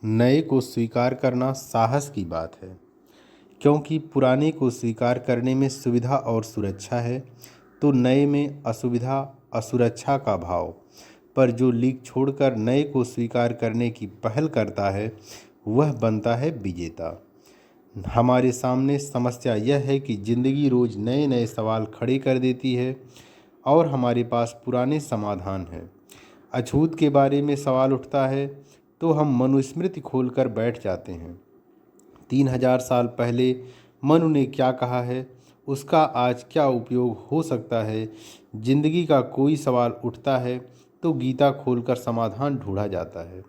नए को स्वीकार करना साहस की बात है, क्योंकि पुराने को स्वीकार करने में सुविधा और सुरक्षा है, तो नए में असुविधा असुरक्षा का भाव। पर जो लीक छोड़कर नए को स्वीकार करने की पहल करता है, वह बनता है विजेता। हमारे सामने समस्या यह है कि ज़िंदगी रोज़ नए नए सवाल खड़े कर देती है और हमारे पास पुराने समाधान हैं। अछूत के बारे में सवाल उठता है तो हम मनुस्मृति खोलकर बैठ जाते हैं। 3000 साल पहले मनु ने क्या कहा है, उसका आज क्या उपयोग हो सकता है। जिंदगी का कोई सवाल उठता है तो गीता खोलकर समाधान ढूंढा जाता है।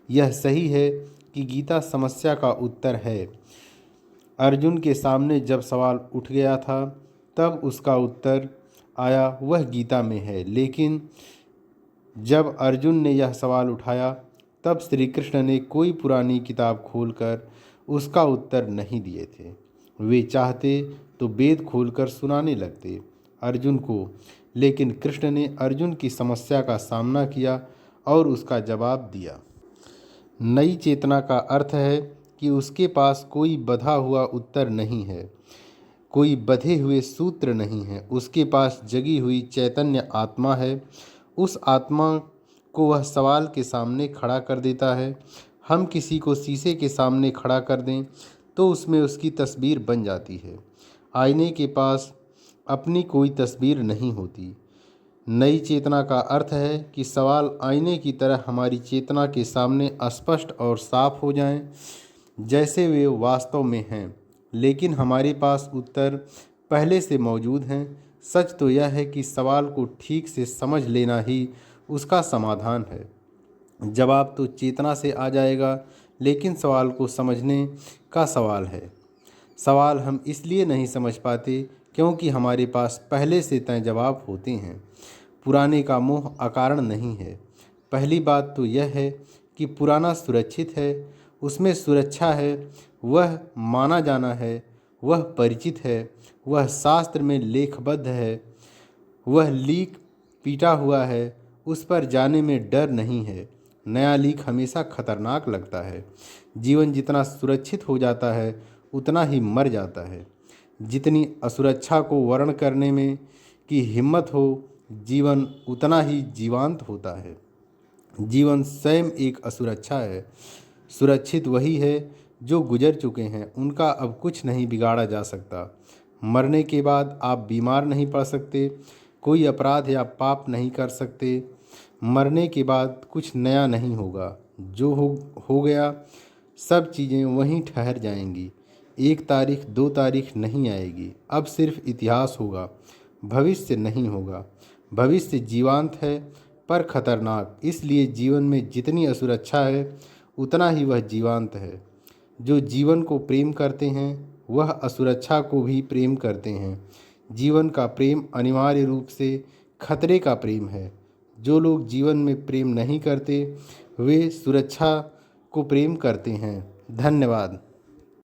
यह सही है कि गीता समस्या का उत्तर है। अर्जुन के सामने जब सवाल उठ गया था, तब उसका उत्तर आया, वह गीता में है। लेकिन जब अर्जुन ने यह सवाल उठाया, तब श्री कृष्ण ने कोई पुरानी किताब खोलकर उसका उत्तर नहीं दिए थे। वे चाहते तो वेद खोलकर सुनाने लगते अर्जुन को, लेकिन कृष्ण ने अर्जुन की समस्या का सामना किया और उसका जवाब दिया। नई चेतना का अर्थ है कि उसके पास कोई बधा हुआ उत्तर नहीं है, कोई बधे हुए सूत्र नहीं है। उसके पास जगी हुई चैतन्य आत्मा है। उस आत्मा को वह सवाल के सामने खड़ा कर देता है। हम किसी को शीशे के सामने खड़ा कर दें तो उसमें उसकी तस्वीर बन जाती है। आईने के पास अपनी कोई तस्वीर नहीं होती। नई चेतना का अर्थ है कि सवाल आईने की तरह हमारी चेतना के सामने स्पष्ट और साफ हो जाएं, जैसे वे वास्तव में हैं, लेकिन हमारे पास उत्तर पहले से मौजूद हैं। सच तो यह है कि सवाल को ठीक से समझ लेना ही उसका समाधान है। जवाब तो चेतना से आ जाएगा, लेकिन सवाल को समझने का सवाल है। सवाल हम इसलिए नहीं समझ पाते क्योंकि हमारे पास पहले से तय जवाब होते हैं। पुराने का मोह अकारण नहीं है। पहली बात तो यह है कि पुराना सुरक्षित है, उसमें सुरक्षा है, वह माना जाना है, वह परिचित है, वह शास्त्र में लेखबद्ध है, वह लीक पीटा हुआ है, उस पर जाने में डर नहीं है। नया लीक हमेशा खतरनाक लगता है। जीवन जितना सुरक्षित हो जाता है, उतना ही मर जाता है। जितनी असुरक्षा को वर्ण करने में की हिम्मत हो, जीवन उतना ही जीवांत होता है। जीवन स्वयं एक असुरक्षा है। सुरक्षित वही है जो गुजर चुके हैं, उनका अब कुछ नहीं बिगाड़ा जा सकता। मरने के बाद आप बीमार नहीं पड़ सकते, कोई अपराध या पाप नहीं कर सकते। मरने के बाद कुछ नया नहीं होगा। जो हो गया, सब चीज़ें वहीं ठहर जाएंगी। 1 तारीख 2 तारीख नहीं आएगी। अब सिर्फ इतिहास होगा, भविष्य नहीं होगा। भविष्य जीवांत है पर खतरनाक, इसलिए जीवन में जितनी असुरक्षा है, उतना ही वह जीवांत है। जो जीवन को प्रेम करते हैं, वह असुरक्षा को भी प्रेम करते हैं। जीवन का प्रेम अनिवार्य रूप से खतरे का प्रेम है। जो लोग जीवन में प्रेम नहीं करते, वे सुरक्षा को प्रेम करते हैं। धन्यवाद।